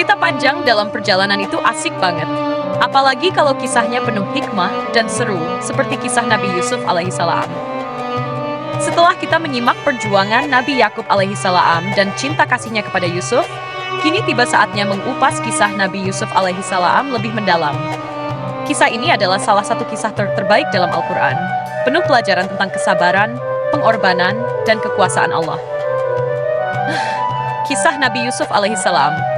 Cerita panjang dalam perjalanan itu asik banget. Apalagi kalau kisahnya penuh hikmah dan seru, seperti kisah Nabi Yusuf alaihissalam. Setelah kita menyimak perjuangan Nabi Yakub alaihissalam dan cinta kasihnya kepada Yusuf, kini tiba saatnya mengupas kisah Nabi Yusuf alaihissalam lebih mendalam. Kisah ini adalah salah satu kisah terbaik dalam Al-Quran, penuh pelajaran tentang kesabaran, pengorbanan, dan kekuasaan Allah. Kisah Nabi Yusuf alaihissalam.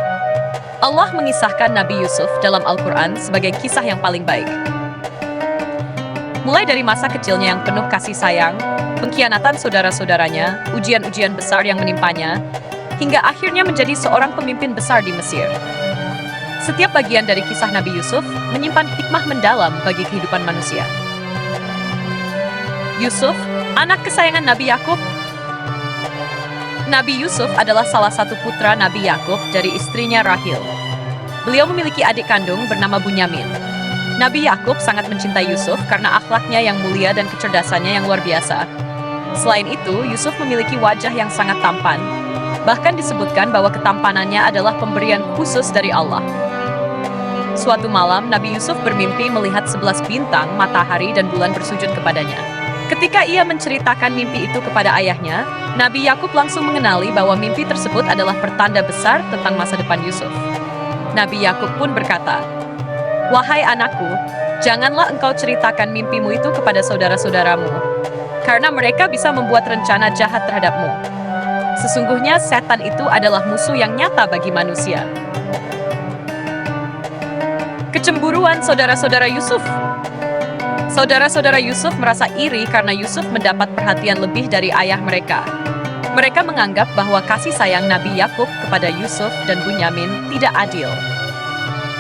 Allah mengisahkan Nabi Yusuf dalam Al-Quran sebagai kisah yang paling baik. Mulai dari masa kecilnya yang penuh kasih sayang, pengkhianatan saudara-saudaranya, ujian-ujian besar yang menimpanya, hingga akhirnya menjadi seorang pemimpin besar di Mesir. Setiap bagian dari kisah Nabi Yusuf menyimpan hikmah mendalam bagi kehidupan manusia. Yusuf, anak kesayangan Nabi Yakub. Nabi Yusuf adalah salah satu putra Nabi Yakub dari istrinya Rahil. Beliau memiliki adik kandung bernama Bunyamin. Nabi Yakub sangat mencintai Yusuf karena akhlaknya yang mulia dan kecerdasannya yang luar biasa. Selain itu, Yusuf memiliki wajah yang sangat tampan. Bahkan disebutkan bahwa ketampanannya adalah pemberian khusus dari Allah. Suatu malam, Nabi Yusuf bermimpi melihat 11 bintang, matahari, dan bulan bersujud kepadanya. Ketika ia menceritakan mimpi itu kepada ayahnya, Nabi Yakub langsung mengenali bahwa mimpi tersebut adalah pertanda besar tentang masa depan Yusuf. Nabi Yakub pun berkata, "Wahai anakku, janganlah engkau ceritakan mimpimu itu kepada saudara-saudaramu, karena mereka bisa membuat rencana jahat terhadapmu. Sesungguhnya setan itu adalah musuh yang nyata bagi manusia." Kecemburuan saudara-saudara Yusuf. Saudara-saudara Yusuf merasa iri karena Yusuf mendapat perhatian lebih dari ayah mereka. Mereka menganggap bahwa kasih sayang Nabi Yakub kepada Yusuf dan Bunyamin tidak adil.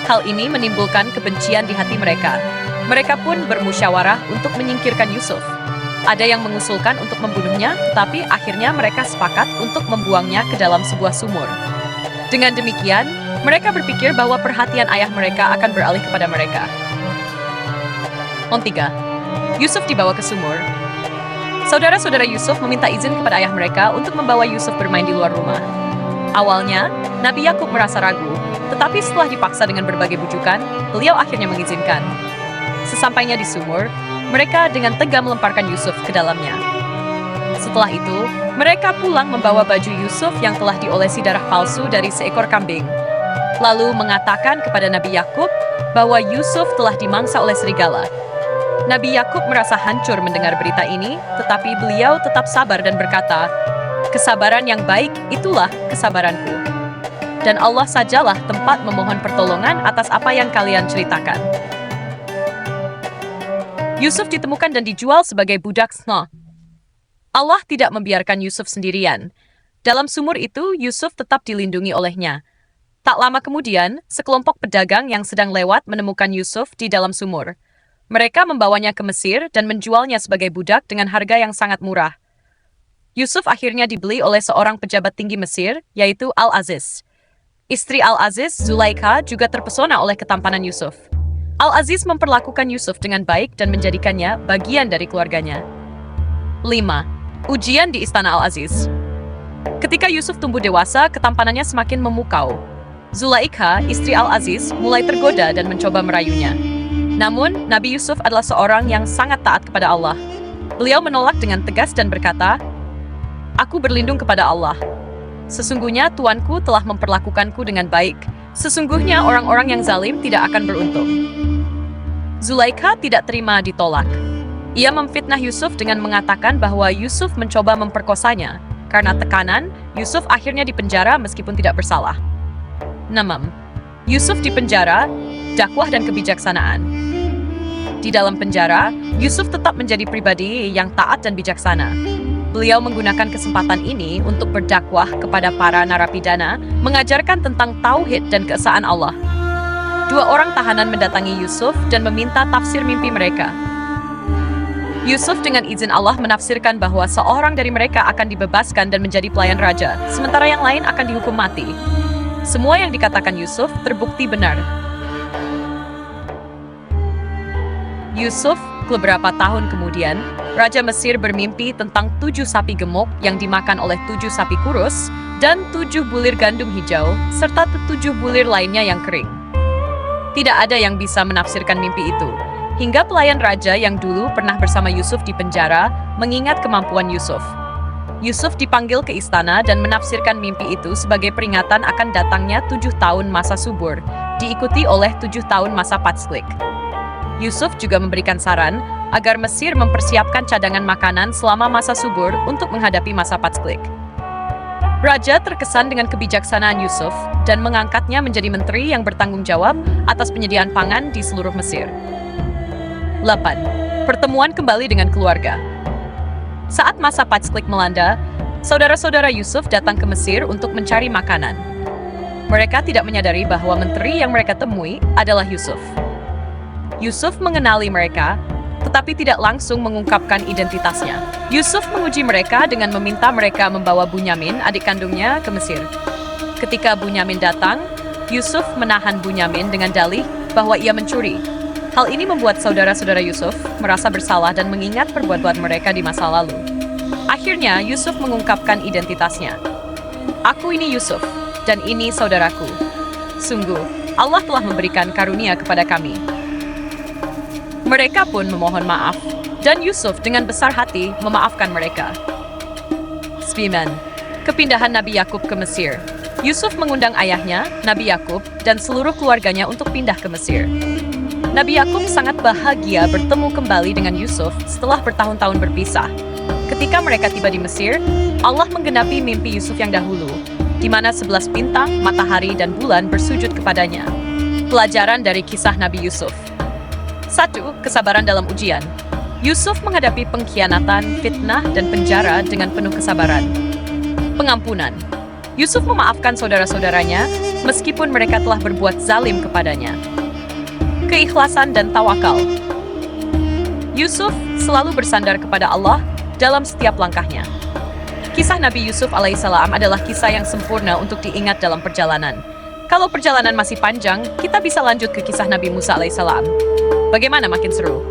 Hal ini menimbulkan kebencian di hati mereka. Mereka pun bermusyawarah untuk menyingkirkan Yusuf. Ada yang mengusulkan untuk membunuhnya, tetapi akhirnya mereka sepakat untuk membuangnya ke dalam sebuah sumur. Dengan demikian, mereka berpikir bahwa perhatian ayah mereka akan beralih kepada mereka. 3. Yusuf dibawa ke sumur. Saudara-saudara Yusuf meminta izin kepada ayah mereka untuk membawa Yusuf bermain di luar rumah. Awalnya, Nabi Yakub merasa ragu, tetapi setelah dipaksa dengan berbagai bujukan, beliau akhirnya mengizinkan. Sesampainya di sumur, mereka dengan tega melemparkan Yusuf ke dalamnya. Setelah itu, mereka pulang membawa baju Yusuf yang telah diolesi darah palsu dari seekor kambing. Lalu mengatakan kepada Nabi Yakub bahwa Yusuf telah dimangsa oleh serigala. Nabi Yakub merasa hancur mendengar berita ini, tetapi beliau tetap sabar dan berkata, "Kesabaran yang baik itulah kesabaranku. Dan Allah sajalah tempat memohon pertolongan atas apa yang kalian ceritakan." Yusuf ditemukan dan dijual sebagai budak Snoh. Allah tidak membiarkan Yusuf sendirian. Dalam sumur itu, Yusuf tetap dilindungi olehnya. Tak lama kemudian, sekelompok pedagang yang sedang lewat menemukan Yusuf di dalam sumur. Mereka membawanya ke Mesir dan menjualnya sebagai budak dengan harga yang sangat murah. Yusuf akhirnya dibeli oleh seorang pejabat tinggi Mesir, yaitu Al-Aziz. Istri Al-Aziz, Zulaikha, juga terpesona oleh ketampanan Yusuf. Al-Aziz memperlakukan Yusuf dengan baik dan menjadikannya bagian dari keluarganya. 5. Ujian di Istana Al-Aziz. Ketika Yusuf tumbuh dewasa, ketampanannya semakin memukau. Zulaikha, istri Al-Aziz, mulai tergoda dan mencoba merayunya. Namun, Nabi Yusuf adalah seorang yang sangat taat kepada Allah. Beliau menolak dengan tegas dan berkata, "Aku berlindung kepada Allah. Sesungguhnya Tuanku telah memperlakukanku dengan baik. Sesungguhnya orang-orang yang zalim tidak akan beruntung." Zulaikha tidak terima ditolak. Ia memfitnah Yusuf dengan mengatakan bahwa Yusuf mencoba memperkosanya. Karena tekanan, Yusuf akhirnya dipenjara meskipun tidak bersalah. 6. Yusuf dipenjara, dakwah dan kebijaksanaan. Di dalam penjara, Yusuf tetap menjadi pribadi yang taat dan bijaksana. Beliau menggunakan kesempatan ini untuk berdakwah kepada para narapidana, mengajarkan tentang tauhid dan keesaan Allah. 2 orang tahanan mendatangi Yusuf dan meminta tafsir mimpi mereka. Yusuf dengan izin Allah menafsirkan bahwa seorang dari mereka akan dibebaskan dan menjadi pelayan raja, sementara yang lain akan dihukum mati. Semua yang dikatakan Yusuf terbukti benar. Yusuf, Beberapa tahun kemudian, Raja Mesir bermimpi tentang 7 sapi gemuk yang dimakan oleh 7 sapi kurus dan 7 bulir gandum hijau, serta 7 bulir lainnya yang kering. Tidak ada yang bisa menafsirkan mimpi itu, hingga pelayan raja yang dulu pernah bersama Yusuf di penjara mengingat kemampuan Yusuf. Yusuf dipanggil ke istana dan menafsirkan mimpi itu sebagai peringatan akan datangnya 7 tahun masa subur, diikuti oleh 7 tahun masa paceklik. Yusuf juga memberikan saran agar Mesir mempersiapkan cadangan makanan selama masa subur untuk menghadapi masa paceklik. Raja terkesan dengan kebijaksanaan Yusuf dan mengangkatnya menjadi menteri yang bertanggung jawab atas penyediaan pangan di seluruh Mesir. 8. Pertemuan kembali dengan keluarga. Saat masa paceklik melanda, saudara-saudara Yusuf datang ke Mesir untuk mencari makanan. Mereka tidak menyadari bahwa menteri yang mereka temui adalah Yusuf. Yusuf mengenali mereka, tetapi tidak langsung mengungkapkan identitasnya. Yusuf menguji mereka dengan meminta mereka membawa Bunyamin, adik kandungnya, ke Mesir. Ketika Bunyamin datang, Yusuf menahan Bunyamin dengan dalih bahwa ia mencuri. Hal ini membuat saudara-saudara Yusuf merasa bersalah dan mengingat perbuatan mereka di masa lalu. Akhirnya, Yusuf mengungkapkan identitasnya. Aku ini Yusuf, dan ini saudaraku. Sungguh, Allah telah memberikan karunia kepada kami. Mereka pun memohon maaf, dan Yusuf dengan besar hati memaafkan mereka. 9. Kepindahan Nabi Yakub ke Mesir. Yusuf mengundang ayahnya, Nabi Yakub, dan seluruh keluarganya untuk pindah ke Mesir. Nabi Yakub sangat bahagia bertemu kembali dengan Yusuf setelah bertahun-tahun berpisah. Ketika mereka tiba di Mesir, Allah menggenapi mimpi Yusuf yang dahulu, di mana 11 bintang, matahari, dan bulan bersujud kepadanya. Pelajaran dari kisah Nabi Yusuf. 1. Kesabaran dalam ujian. Yusuf menghadapi pengkhianatan, fitnah, dan penjara dengan penuh kesabaran. Pengampunan. Yusuf memaafkan saudara-saudaranya meskipun mereka telah berbuat zalim kepadanya. Keikhlasan dan tawakal. Yusuf selalu bersandar kepada Allah dalam setiap langkahnya. Kisah Nabi Yusuf alaihissalam adalah kisah yang sempurna untuk diingat dalam perjalanan. Kalau perjalanan masih panjang, kita bisa lanjut ke kisah Nabi Musa alaihissalam. Bagaimana, makin seru?